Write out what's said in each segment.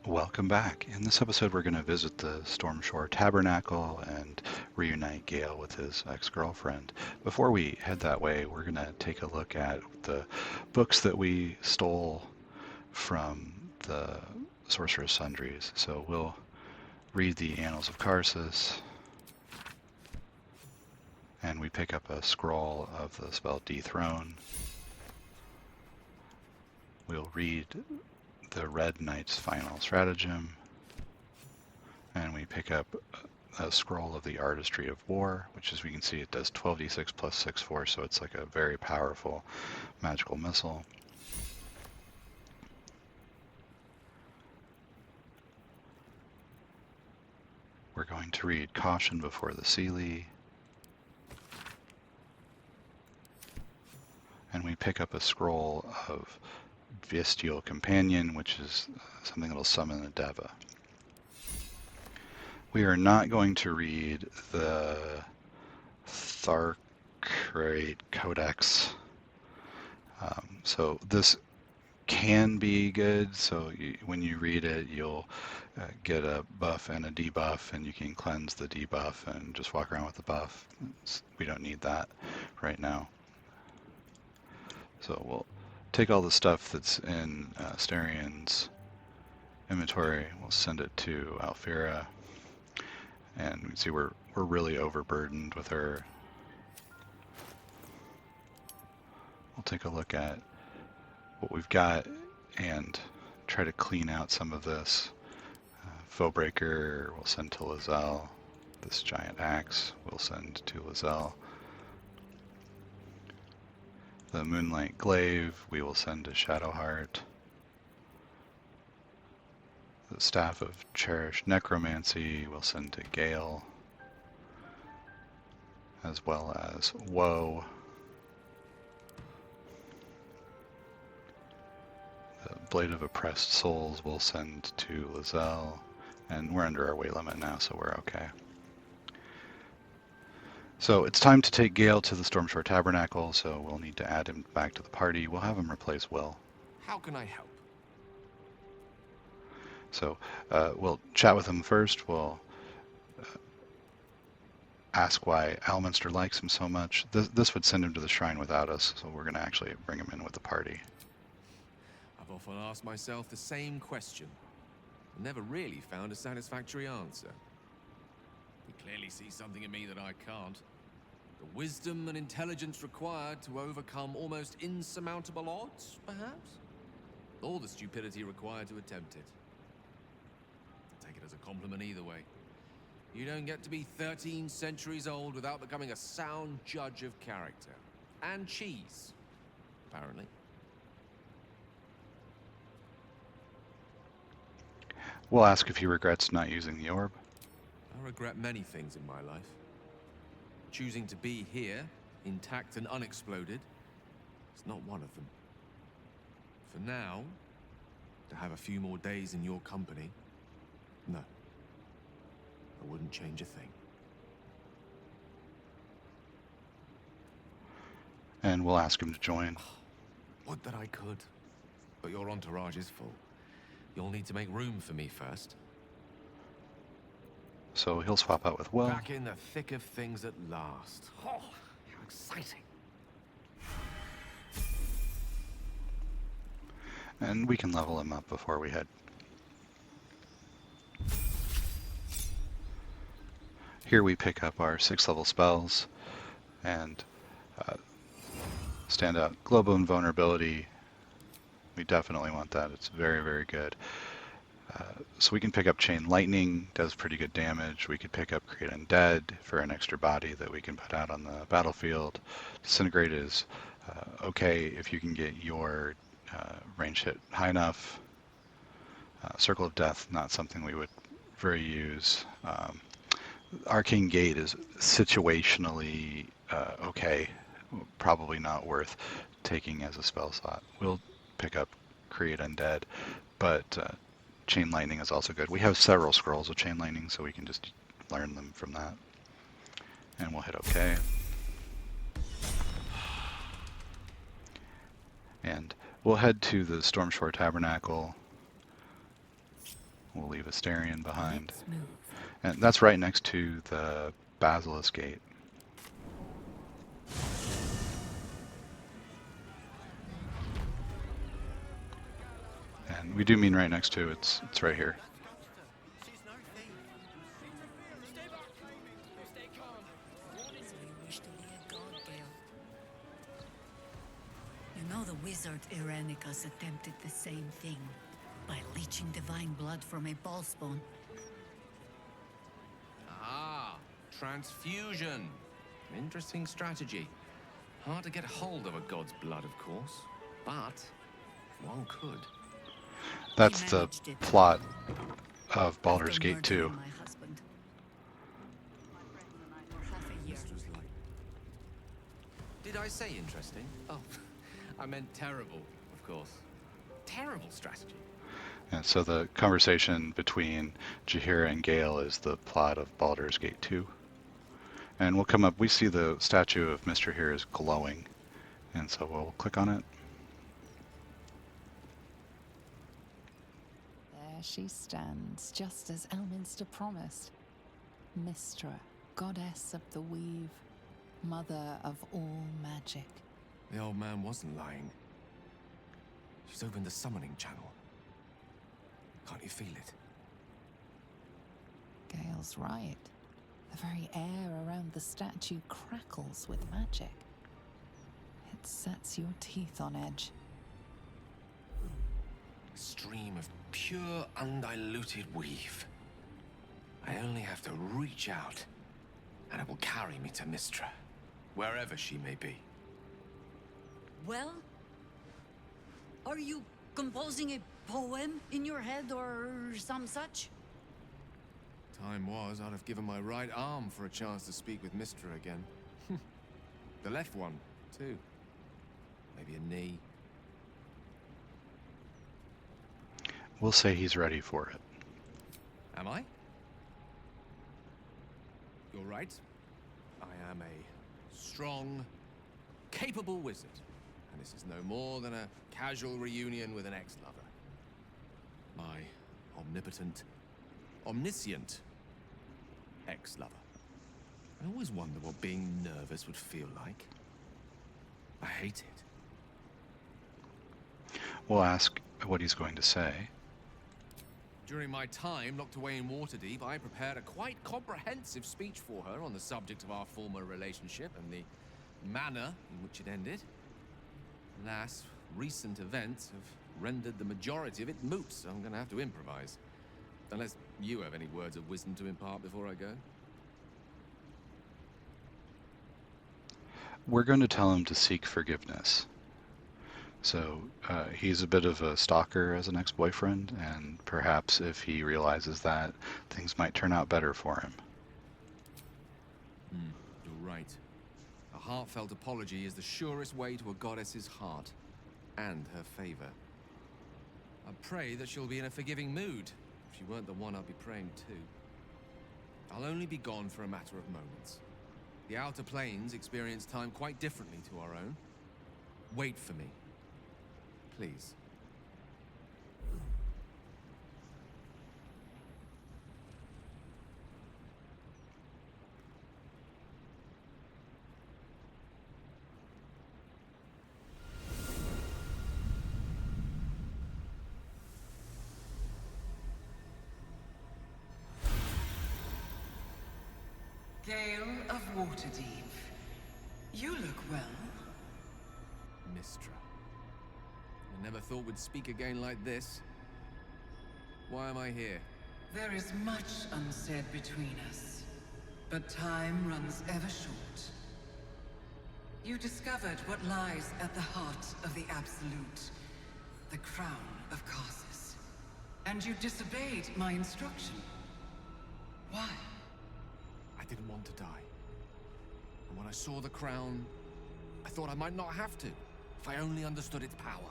Welcome back. In this episode, we're going to visit the Stormshore Tabernacle and reunite Gale with his ex-girlfriend. Before we head that way, we're going to take a look at the books that we stole from the Sorcerer's Sundries. So we'll read the Annals of Karsus, and we pick up a scroll of the spell Dethrone. We'll read the Red Knight's Final Stratagem, and we pick up a scroll of the Artistry of War, which, as we can see, it does 12d6 plus 6/4, so it's like a very powerful magical missile. We're going to read Caution Before the Seelie, and we pick up a scroll of Bestial Companion, which is something that'll summon a Deva. We are not going to read the Tharkrate Codex. So this can be good. So when you read it, you'll get a buff and a debuff, and you can cleanse the debuff and just walk around with the buff. We don't need that right now. So we'll take all the stuff that's in Starian's inventory. We'll send it to Alfira, and we can see we're really overburdened with her. We'll take a look at what we've got and try to clean out some of this. Foebreaker we'll send to Lizelle. This giant axe we'll send to Lizelle. The Moonlight Glaive we will send to Shadowheart. The Staff of Cherished Necromancy we'll send to Gale, as well as Woe. The Blade of Oppressed Souls we'll send to Lizelle, and we're under our weight limit now, so we're okay. So it's time to take Gale to the Stormshore Tabernacle, so we'll need to add him back to the party. We'll have him replace Will. How can I help? So we'll chat with him first. We'll ask why Alminster likes him so much. This would send him to the shrine without us, so we're going to actually bring him in with the party. I've often asked myself the same question, and never really found a satisfactory answer. He clearly sees something in me that I can't. The wisdom and intelligence required to overcome almost insurmountable odds, perhaps? Or the stupidity required to attempt it. I'll take it as a compliment either way. You don't get to be 13 centuries old without becoming a sound judge of character. And cheese, apparently. We'll ask if he regrets not using the orb. I regret many things in my life. Choosing to be here, intact and unexploded, is not one of them. For now, to have a few more days in your company, no. I wouldn't change a thing. And we'll ask him to join. Would that I could. But your entourage is full. You'll need to make room for me first. So he'll swap out with Will. Back in the thick of things at last. Oh, how exciting. And we can level him up before we head. Here we pick up our 6th level spells and stand out Global Invulnerability. We definitely want that. It's very, very good. So we can pick up Chain Lightning, does pretty good damage. We could pick up Create Undead for an extra body that we can put out on the battlefield. Disintegrate is okay if you can get your range hit high enough. Circle of Death, not something we would very use. Arcane Gate is situationally okay, probably not worth taking as a spell slot. We'll pick up Create Undead, but Chain Lightning is also good. We have several scrolls of Chain Lightning, so we can just learn them from that. And we'll hit OK. And we'll head to the Stormshore Tabernacle We'll leave Asterion behind. Let's move. And that's right next to the Basilisk Gate. And we do mean right next to, it's right here. So you wish to be a god, Gale? You know the wizard Irenicus attempted the same thing by leeching divine blood from a ballspawn. Ah, transfusion. Interesting strategy. Hard to get hold of a god's blood, of course, but one could. That's He the managed it. plot of Baldur's After Gate 2. murdering my husband. My friends and I for half a year. Mistress Light. Did I say interesting? Oh, I meant terrible, of course. Terrible strategy. And so the conversation between Jaheira and Gale is the plot of Baldur's Gate 2. And we'll come up, we see the statue of Mr. here is glowing. And so we'll click on it. There she stands, just as Elminster promised. Mystra, goddess of the weave, mother of all magic. The old man wasn't lying. She's opened the summoning channel. Can't you feel it? Gale's right. The very air around the statue crackles with magic. It sets your teeth on edge. A stream of pure, undiluted weave. I only have to reach out, and it will carry me to Mystra, wherever she may be. Well? Are you composing a poem in your head or some such? Time was, I'd have given my right arm for a chance to speak with Mystra again. The left one, too. Maybe a knee. We'll say he's ready for it. Am I? You're right. I am a strong, capable wizard. And this is no more than a casual reunion with an ex-lover. My omnipotent, omniscient ex-lover. I always wonder what being nervous would feel like. I hate it. We'll ask what he's going to say. During my time locked away in Waterdeep, I prepared a quite comprehensive speech for her on the subject of our former relationship and the manner in which it ended. Alas, recent events have rendered the majority of it moot, so I'm going to have to improvise. Unless you have any words of wisdom to impart before I go. We're going to tell him to seek forgiveness. So he's a bit of a stalker as an ex-boyfriend, and perhaps if he realizes that, things might turn out better for him. You're right. A heartfelt apology is the surest way to a goddess's heart and her favor. I pray that she'll be in a forgiving mood. If she weren't the one I'd be praying to. I'll only be gone for a matter of moments. The Outer Planes experience time quite differently to our own. Wait for me. Please. Gale of Waterdeep. You look well. Mystra. I never thought we'd speak again like this. Why am I here? There is much unsaid between us, but time runs ever short. You discovered what lies at the heart of the Absolute, the crown of Karsus. And you disobeyed my instruction. Why? I didn't want to die. And when I saw the crown, I thought I might not have to, if I only understood its power.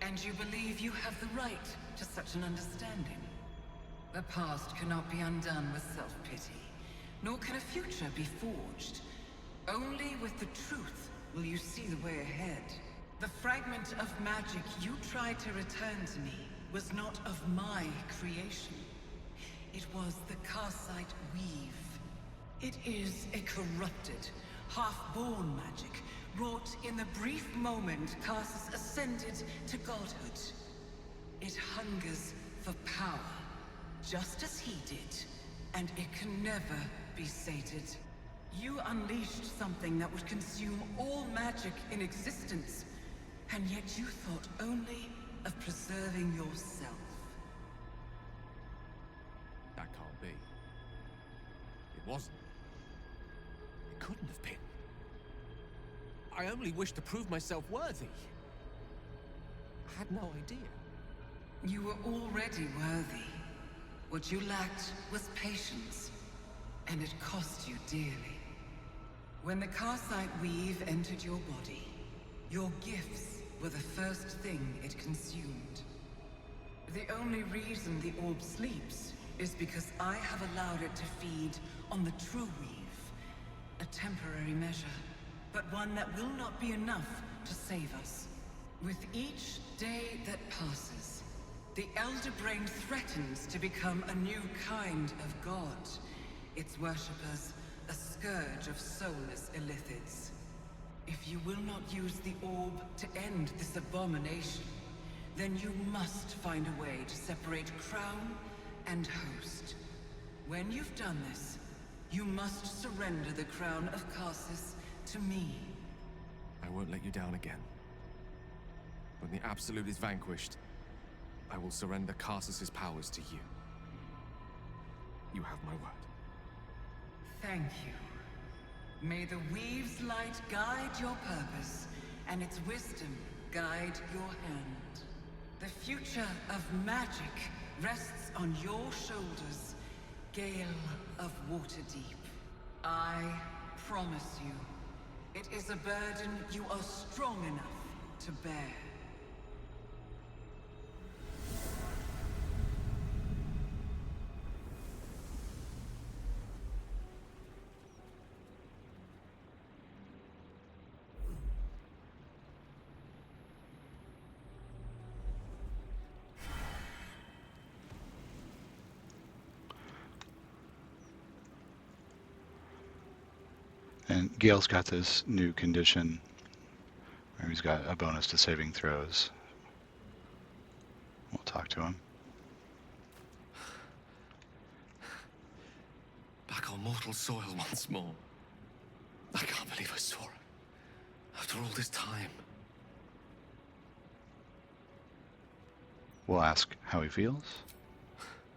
And you believe you have the right to such an understanding? The past cannot be undone with self-pity, nor can a future be forged. Only with the truth will you see the way ahead. The fragment of magic you tried to return to me was not of my creation. It was the Karsite weave. It is a corrupted, half-born magic, wrought in the brief moment Karsus ascended to godhood. It hungers for power, just as he did, and it can never be sated. You unleashed something that would consume all magic in existence, and yet you thought only of preserving yourself. That can't be. It wasn't. It couldn't have been. I only wished to prove myself worthy. I had no idea. You were already worthy. What you lacked was patience, and it cost you dearly. When the Karsite weave entered your body, your gifts were the first thing it consumed. The only reason the orb sleeps is because I have allowed it to feed on the true weave. A temporary measure, but one that will not be enough to save us. With each day that passes, the Elder Brain threatens to become a new kind of god. Its worshippers, a scourge of soulless illithids. If you will not use the orb to end this abomination, then you must find a way to separate crown and host. When you've done this, you must surrender the crown of Karsus to me. I won't let you down again. When the Absolute is vanquished, I will surrender Karsus's powers to you. You have my word. Thank you. May the Weave's light guide your purpose, and its wisdom guide your hand. The future of magic rests on your shoulders, Gale of Waterdeep. I promise you, it is a burden you are strong enough to bear. And Gale's got this new condition where he's got a bonus to saving throws. We'll talk to him. Back on mortal soil once more. I can't believe I saw it. After all this time. We'll ask how he feels.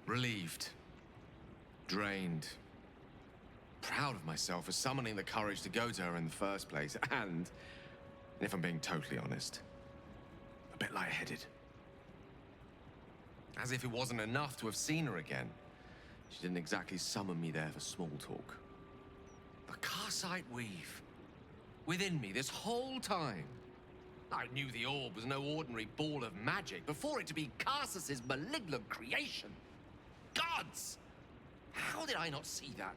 Relieved. Drained. Proud of myself for summoning the courage to go to her in the first place, and, if I'm being totally honest, a bit lightheaded. As if it wasn't enough to have seen her again. She didn't exactly summon me there for small talk. The Karsite weave. Within me this whole time. I knew the orb was no ordinary ball of magic before it to be Karsus's malignant creation. Gods! How did I not see that?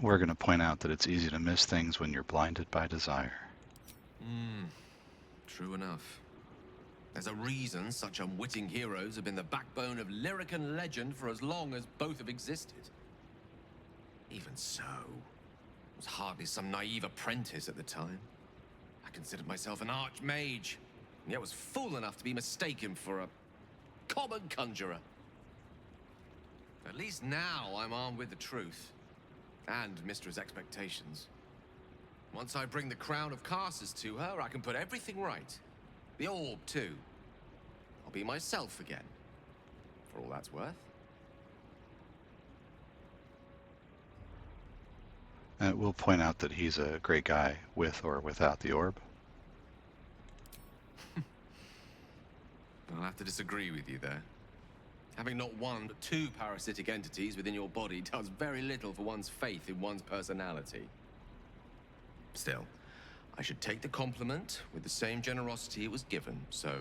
We're going to point out that it's easy to miss things when you're blinded by desire. True enough. There's a reason such unwitting heroes have been the backbone of lyric and legend for as long as both have existed. Even so, I was hardly some naive apprentice at the time. I considered myself an archmage, and yet was fool enough to be mistaken for a common conjurer. At least now I'm armed with the truth. And Mistra's expectations. Once I bring the crown of Karsus to her, I can put everything right. The orb, too. I'll be myself again. For all that's worth. We'll point out that he's a great guy with or without the orb. I'll have to disagree with you there. Having not one but two parasitic entities within your body does very little for one's faith in one's personality. Still, I should take the compliment with the same generosity it was given, so...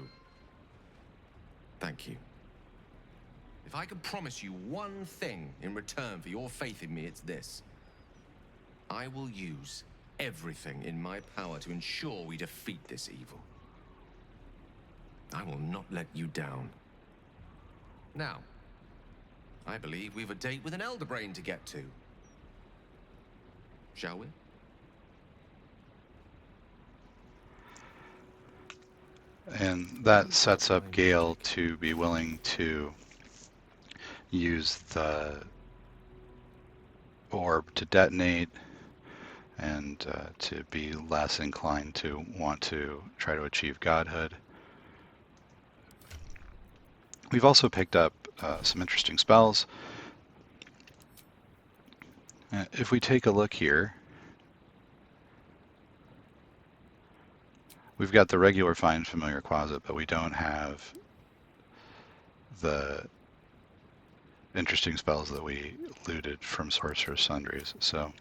thank you. If I could promise you one thing in return for your faith in me, it's this. I will use everything in my power to ensure we defeat this evil. I will not let you down. Now, I believe we've a date with an elder brain to get to. Shall we? And that sets up Gale to be willing to use the orb to detonate and to be less inclined to want to try to achieve godhood. We've also picked up some interesting spells. If we take a look here, we've got the regular Find Familiar Closet, but we don't have the interesting spells that we looted from Sorcerer's Sundries. So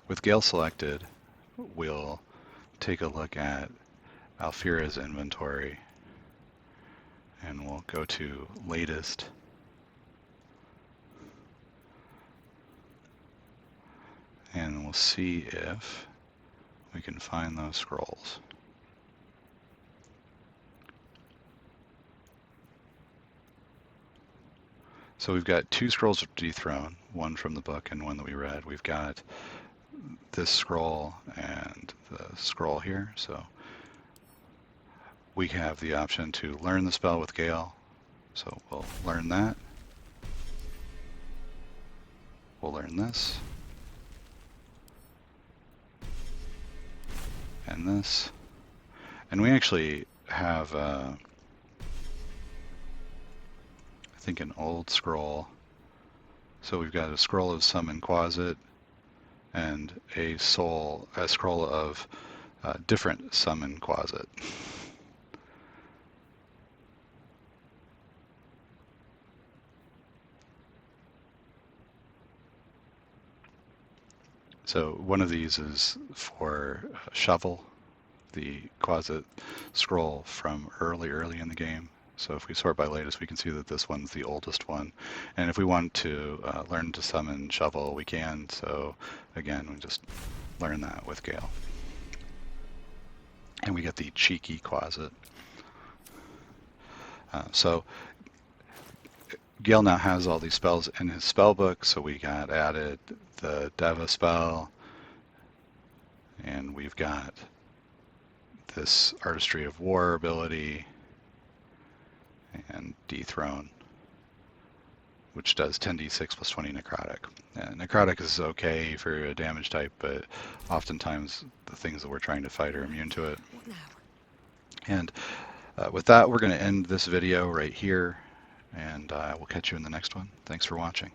with Gale selected, we'll take a look at Alfira's inventory, and we'll go to latest. And we'll see if we can find those scrolls. So we've got 2 scrolls of Dethrone, one from the book and one that we read. We've got this scroll and the scroll here. So we have the option to learn the spell with Gale. So we'll learn that. We'll learn this. And this. And we actually have I think an old scroll. So we've got a scroll of Summon Quasit and a scroll of different Summon Quasit. So one of these is for Shovel, the Quasit scroll from early in the game. So if we sort by latest, we can see that this one's the oldest one. And if we want to learn to summon Shovel, we can. So again, we just learn that with Gale. And we get the Cheeky Quasit. So Gale now has all these spells in his spell book, so we got added the Deva spell, and we've got this Artistry of War ability, and Dethrone, which does 10d6 plus 20 necrotic. And necrotic is okay for a damage type, but oftentimes the things that we're trying to fight are immune to it. What now? And with that, we're going to end this video right here, and we'll catch you in the next one. Thanks for watching.